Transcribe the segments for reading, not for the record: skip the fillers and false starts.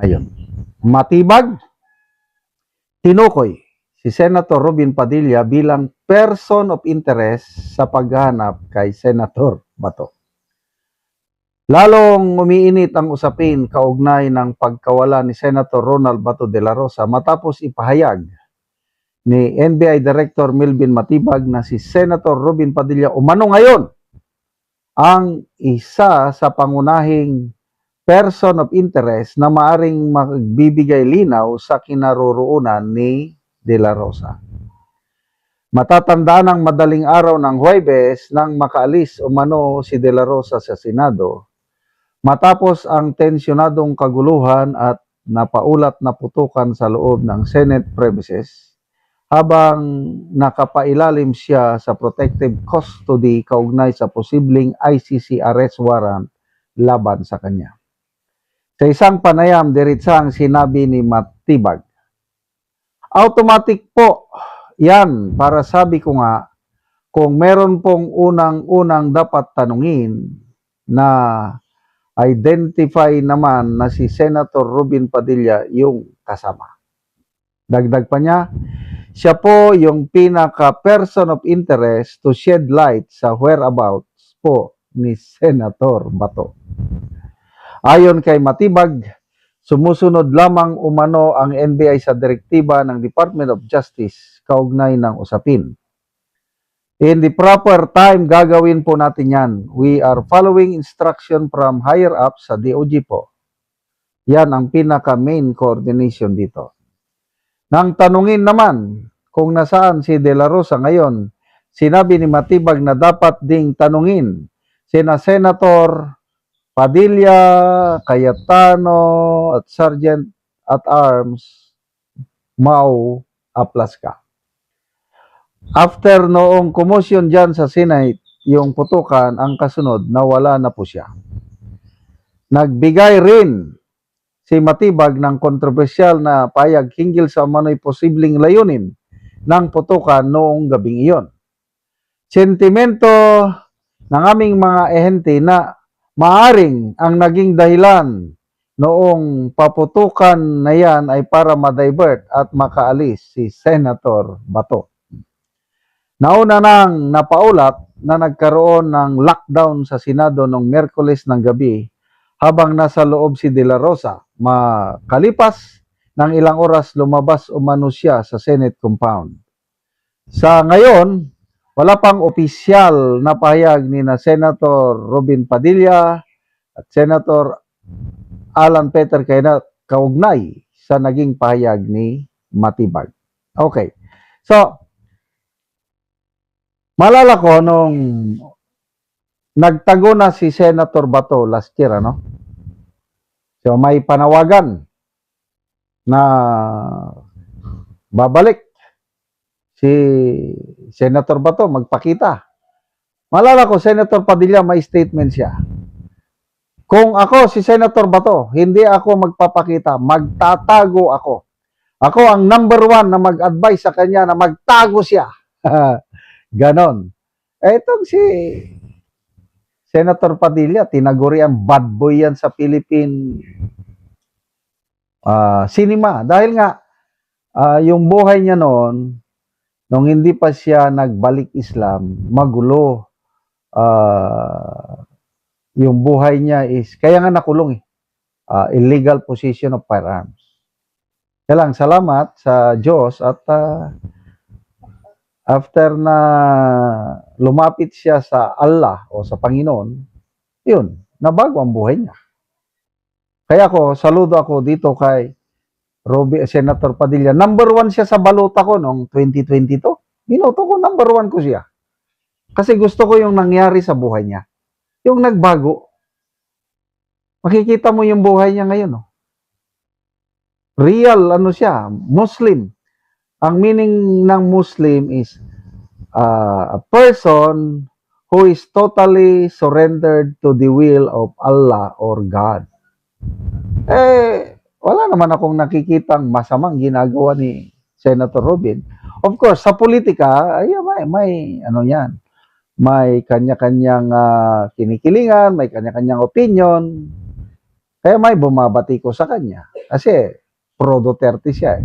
Ayun. Matibag, tinukoy si Senator Robin Padilla bilang person of interest sa paghahanap kay Senator Bato. Lalong umiinit ang usapin kaugnay ng pagkawala ni Senator Ronald Bato de la Rosa matapos ipahayag ni NBI Director Melvin Matibag na si Senator Robin Padilla umano ngayon ang isa sa pangunahing person of interest na maaring magbibigay linaw sa kinaroroonan ni de la Rosa. Matatandaan ang madaling araw ng Huwebes nang makaalis umano si de la Rosa sa Senado matapos ang tensyonadong kaguluhan at napaulat na putukan sa loob ng Senate premises habang nakapailalim siya sa protective custody kaugnay sa posibleng ICC arrest warrant laban sa kanya. Sa isang panayam, diritsang sinabi ni Matibag, automatic po yan para sabi ko nga, kung meron pong unang-unang dapat tanungin na identify naman na si Senator Robin Padilla yung kasama. Dagdag pa niya, siya po yung pinaka-person of interest to shed light sa whereabouts po ni Senator Bato. Ayon kay Matibag, sumusunod lamang umano ang NBI sa direktiba ng Department of Justice kaugnay ng usapin. In the proper time, gagawin po natin yan. We are following instruction from higher up sa DOJ po. Yan ang pinaka-main coordination dito. Nang tanungin naman kung nasaan si De La Rosa ngayon, sinabi ni Matibag na dapat ding tanungin sina Senator Padilla, Cayetano, at Sergeant at Arms Mau Aplasca. After noong commotion dyan sa Senate, yung putukan, ang kasunod, nawala na po siya. Nagbigay rin si Matibag ng kontrobersyal na payag hinggil sa mano'y posibleng layunin ng putukan noong gabing iyon. Sentimento ng aming mga ehente na maaring ang naging dahilan noong paputukan na yan ay para ma-divert at makaalis si Senator Bato. Nauna nang napaulat na nagkaroon ng lockdown sa Senado noong Miyerkules ng gabi habang nasa loob si De La Rosa. Makalipas ng ilang oras lumabas umano siya sa Senate compound. Sa ngayon, wala pang opisyal na pahayag ni na Senator Robin Padilla at Senator Alan Peter kaugnay sa naging pahayag ni Matibag. Okay. So, malala ko nung nagtago na si Senator Bato last year, ano? So, may panawagan na babalik si Senator Bato, magpakita. Malala ko, Senator Padilla, may statement siya. Kung ako si Senator Bato, hindi ako magpapakita, magtatago ako. Ako ang number one na mag-advise sa kanya na magtago siya. Ganon. Itong si Senator Padilla, tinaguri ang bad boy yan sa Philippine cinema. Dahil nga, yung buhay niya noon, nung hindi pa siya nagbalik Islam, magulo. Yung buhay niya is, kaya nga nakulong illegal possession of firearms. Kaya lang, salamat sa Diyos at after na lumapit siya sa Allah o sa Panginoon, yun, nabago ang buhay niya. Kaya saludo ako dito kay Senator Padilla. Number one siya sa balota ko noong 2022. Binoto ko, number one ko siya. Kasi gusto ko yung nangyari sa buhay niya. Yung nagbago. Makikita mo yung buhay niya ngayon. No? Real, siya, Muslim. Ang meaning ng Muslim is a person who is totally surrendered to the will of Allah or God. Wala naman akong nakikitang masamang ginagawa ni Senator Robin. Of course, sa politika, may yan. May kanya-kanyang kinikilingan, may kanya-kanyang opinion. Kaya may bumabati ko sa kanya. Kasi pro Duterte siya eh.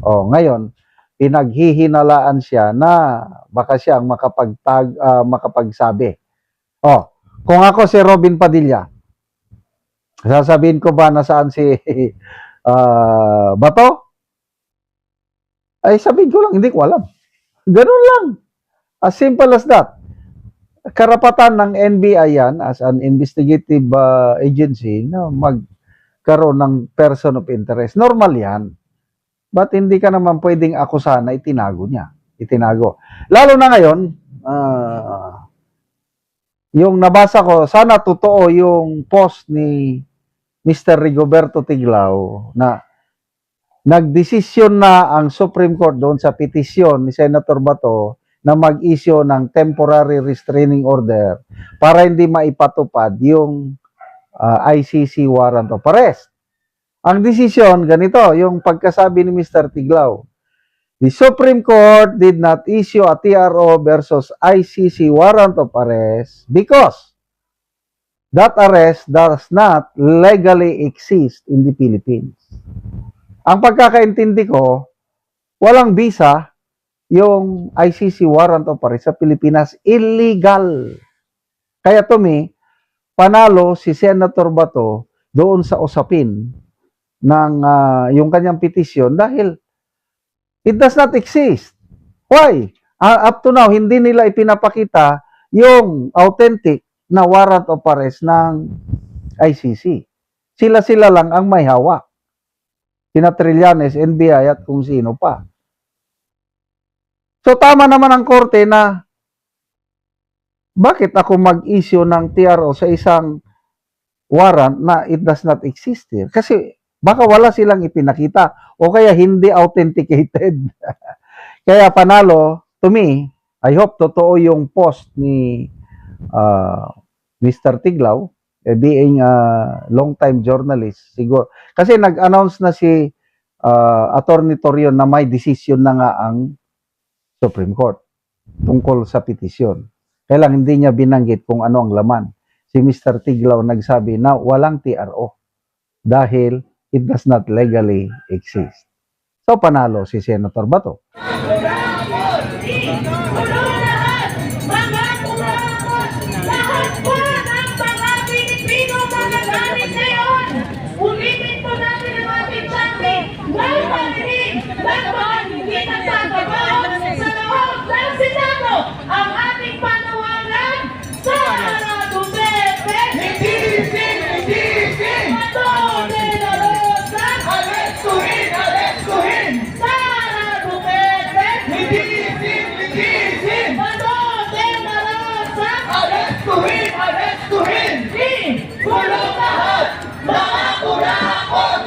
O, ngayon, pinaghihinalaan siya na baka siya ang makapagsabi. O, kung ako si Robin Padilla, sasabihin ko ba nasaan si Bato? Ay, sabihin ko lang, hindi ko alam. Ganun lang. As simple as that. Karapatan ng NBI yan as an investigative agency na magkaroon ng person of interest. Normal yan. But hindi ka naman pwedeng akusahan na itinago niya. Itinago. Lalo na ngayon, yung nabasa ko, sana totoo yung post ni Mr. Rigoberto Tiglao na nagdesisyon na ang Supreme Court doon sa petisyon ni Senator Bato na mag-issue ng temporary restraining order para hindi maipatupad yung ICC warrant of arrest. Ang desisyon, ganito, yung pagkasabi ni Mr. Tiglao, the Supreme Court did not issue a TRO versus ICC warrant of arrest because that arrest does not legally exist in the Philippines. Ang pagkakaintindi ko, walang visa yung ICC warrant of arrest sa Pilipinas. Illegal. Kaya to me, panalo si Senator Bato doon sa usapin ng yung kanyang petisyon dahil it does not exist. Why? Up to now, hindi nila ipinapakita yung authentic na warrant of arrest ng ICC. Sila-sila lang ang may hawak. Sina Trillanes, NBI at kung sino pa. So tama naman ang korte na bakit ako mag-issue ng TRO sa isang warrant na it does not exist here? Kasi baka wala silang ipinakita o kaya hindi authenticated. Kaya panalo, to me, I hope totoo yung post ni Mr. Tiglao, being a long-time journalist, siguro. Kasi nag-announce na si Attorney Torion na may decision na nga ang Supreme Court tungkol sa petisyon. Kaya lang hindi niya binanggit kung ano ang laman. Si Mr. Tiglao nagsabi na walang TRO dahil it does not legally exist. So panalo si Senator Bato. Ang ating panawagan sa Duterte. Hindi. Bato de la Rosa. Arestuhin. Sara Duterte. Hindi. Bato de la Rosa. Arestuhin. Kulong lahat. Mga kurakot.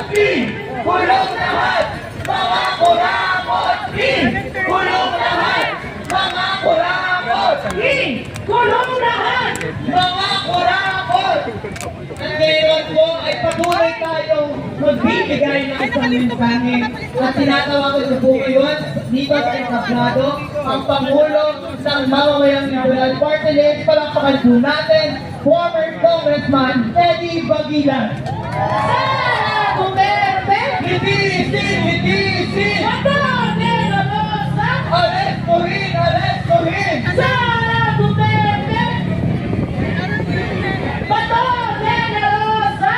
Kulong lahat. Mga kurakot. Kulong lahat. Mga kurakot! Kulong lahat! Mga kurakot! At ngayon po ay patuloy tayong magbibigay ng isang mensahe at tinatawagan ko po ngayon dito sa entablado ang Pangulo ng Mamamayang National Party List. Palakpakan po natin, former Congressman Eddie Baguilan. Sara Duterte! Hindi! Bato de la Rosa! Arestuhin! Sara Duterte! Bato de la Rosa!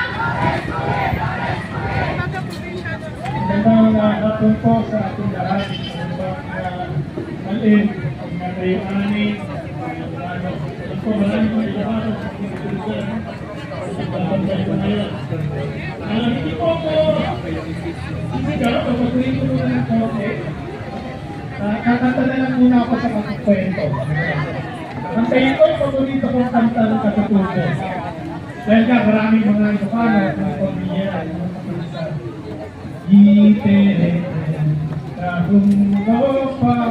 Magandang hapon po sa ating lahat. Malin, nagayuani, po maraming mga hindi po ako sigaw, pagpatuloy ko muna ng konti. Kakanta na lang muna ako sa kwento. Ang ito ay paborito kong kanta ng katutubo. Dahil ka maraming mga Ilocano, mga pamilya, mga kapalisan. Itere, kahong pa